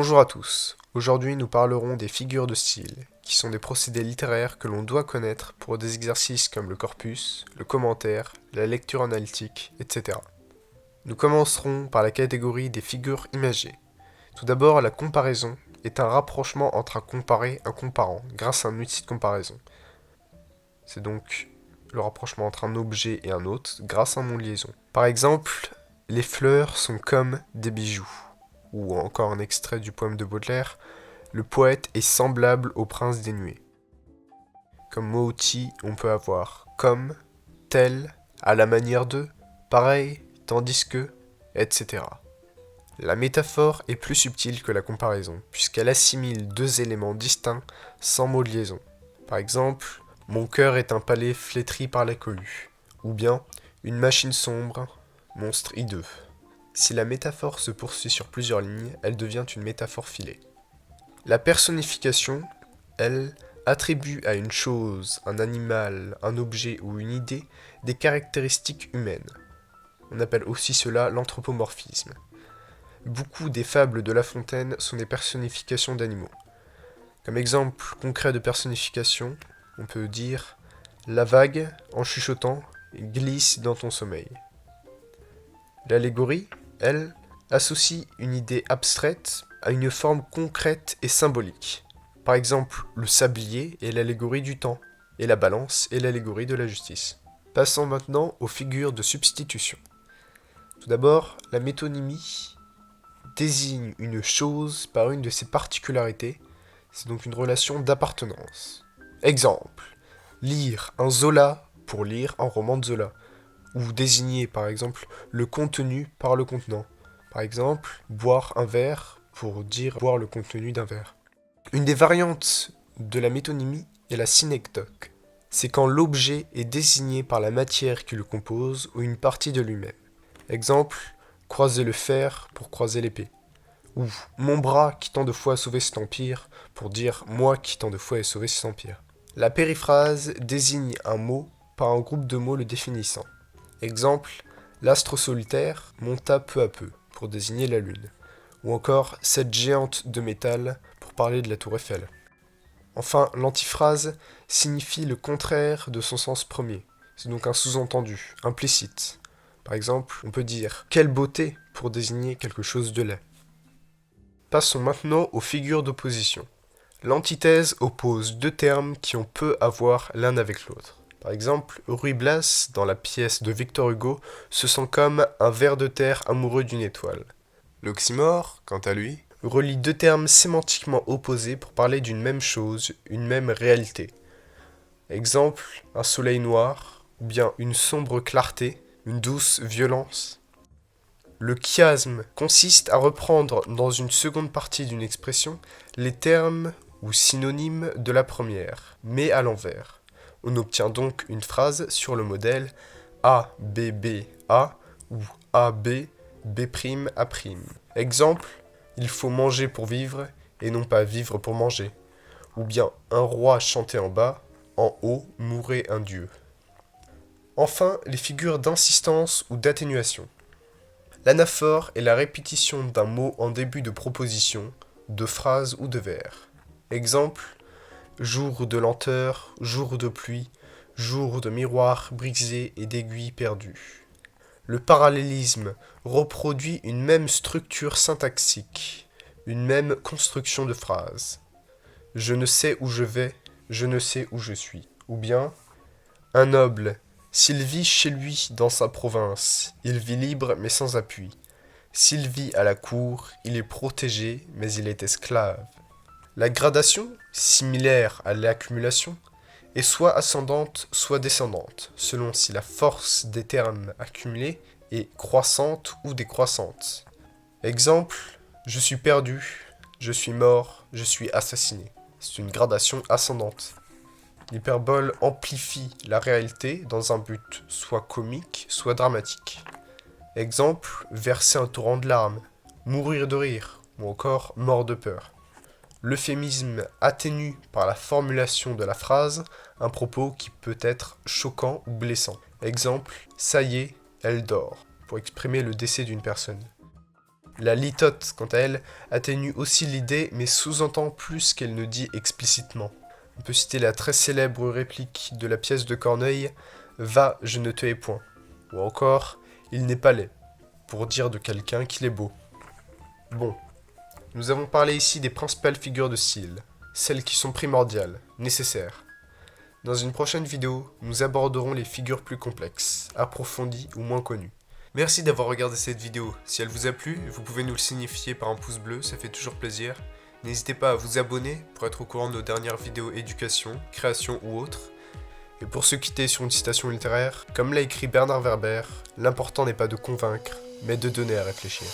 Bonjour à tous, aujourd'hui nous parlerons des figures de style, qui sont des procédés littéraires que l'on doit connaître pour des exercices comme le corpus, le commentaire, la lecture analytique, etc. Nous commencerons par la catégorie des figures imagées. Tout d'abord, la comparaison est un rapprochement entre un comparé et un comparant, grâce à un outil de comparaison. C'est donc le rapprochement entre un objet et un autre, grâce à un mot de liaison. Par exemple, les fleurs sont comme des bijoux. Ou encore un extrait du poème de Baudelaire, le poète est semblable au prince des nuées. Comme mot-outil, on peut avoir comme, tel, à la manière de, pareil, tandis que, etc. La métaphore est plus subtile que la comparaison, puisqu'elle assimile deux éléments distincts sans mot de liaison. Par exemple, mon cœur est un palais flétri par la cohue, ou bien une machine sombre, monstre hideux. Si la métaphore se poursuit sur plusieurs lignes, elle devient une métaphore filée. La personnification, elle, attribue à une chose, un animal, un objet ou une idée des caractéristiques humaines. On appelle aussi cela l'anthropomorphisme. Beaucoup des fables de La Fontaine sont des personnifications d'animaux. Comme exemple concret de personnification, on peut dire « La vague, en chuchotant, glisse dans ton sommeil ». L'allégorie, elle, associe une idée abstraite à une forme concrète et symbolique. Par exemple, le sablier est l'allégorie du temps, et la balance est l'allégorie de la justice. Passons maintenant aux figures de substitution. Tout d'abord, la métonymie désigne une chose par une de ses particularités, c'est donc une relation d'appartenance. Exemple, lire un Zola pour lire un roman de Zola, ou désigner par exemple le contenu par le contenant. Par exemple, boire un verre pour dire boire le contenu d'un verre. Une des variantes de la métonymie est la synecdoque. C'est quand l'objet est désigné par la matière qui le compose ou une partie de lui-même. Exemple, croiser le fer pour croiser l'épée. Ou mon bras qui tant de fois a sauvé cet empire pour dire moi qui tant de fois ai sauvé cet empire. La périphrase désigne un mot par un groupe de mots le définissant. Exemple, l'astre solitaire monta peu à peu, pour désigner la lune. Ou encore, cette géante de métal, pour parler de la tour Eiffel. Enfin, l'antiphrase signifie le contraire de son sens premier. C'est donc un sous-entendu, implicite. Par exemple, on peut dire « quelle beauté » pour désigner quelque chose de laid. Passons maintenant aux figures d'opposition. L'antithèse oppose deux termes qui ont peu à voir l'un avec l'autre. Par exemple, Ruy Blas, dans la pièce de Victor Hugo, se sent comme un ver de terre amoureux d'une étoile. L'oxymore, quant à lui, relie deux termes sémantiquement opposés pour parler d'une même chose, une même réalité. Exemple, un soleil noir, ou bien une sombre clarté, une douce violence. Le chiasme consiste à reprendre dans une seconde partie d'une expression les termes ou synonymes de la première, mais à l'envers. On obtient donc une phrase sur le modèle A, B, B, A ou A, B, B', A'. Exemple, il faut manger pour vivre et non pas vivre pour manger. Ou bien un roi chantait en bas, en haut mourait un dieu. Enfin, les figures d'insistance ou d'atténuation. L'anaphore est la répétition d'un mot en début de proposition, de phrase ou de vers. Exemple, jour de lenteur, jour de pluie, jour de miroir brisé et d'aiguilles perdues. Le parallélisme reproduit une même structure syntaxique, une même construction de phrase. Je ne sais où je vais, je ne sais où je suis. Ou bien, un noble, s'il vit chez lui dans sa province, il vit libre mais sans appui. S'il vit à la cour, il est protégé mais il est esclave. La gradation, similaire à l'accumulation, est soit ascendante, soit descendante, selon si la force des termes accumulés est croissante ou décroissante. Exemple, je suis perdu, je suis mort, je suis assassiné. C'est une gradation ascendante. L'hyperbole amplifie la réalité dans un but soit comique, soit dramatique. Exemple, verser un torrent de larmes, mourir de rire, ou encore mort de peur. L'euphémisme atténue par la formulation de la phrase un propos qui peut être choquant ou blessant. Exemple, ça y est, elle dort, pour exprimer le décès d'une personne. La litote, quant à elle, atténue aussi l'idée, mais sous-entend plus qu'elle ne dit explicitement. On peut citer la très célèbre réplique de la pièce de Corneille « Va, je ne te hais point » ou encore « Il n'est pas laid » pour dire de quelqu'un qu'il est beau. Bon, nous avons parlé ici des principales figures de style, celles qui sont primordiales, nécessaires. Dans une prochaine vidéo, nous aborderons les figures plus complexes, approfondies ou moins connues. Merci d'avoir regardé cette vidéo. Si elle vous a plu, vous pouvez nous le signifier par un pouce bleu, ça fait toujours plaisir. N'hésitez pas à vous abonner pour être au courant de nos dernières vidéos éducation, création ou autres. Et pour se quitter sur une citation littéraire, comme l'a écrit Bernard Werber, l'important n'est pas de convaincre, mais de donner à réfléchir.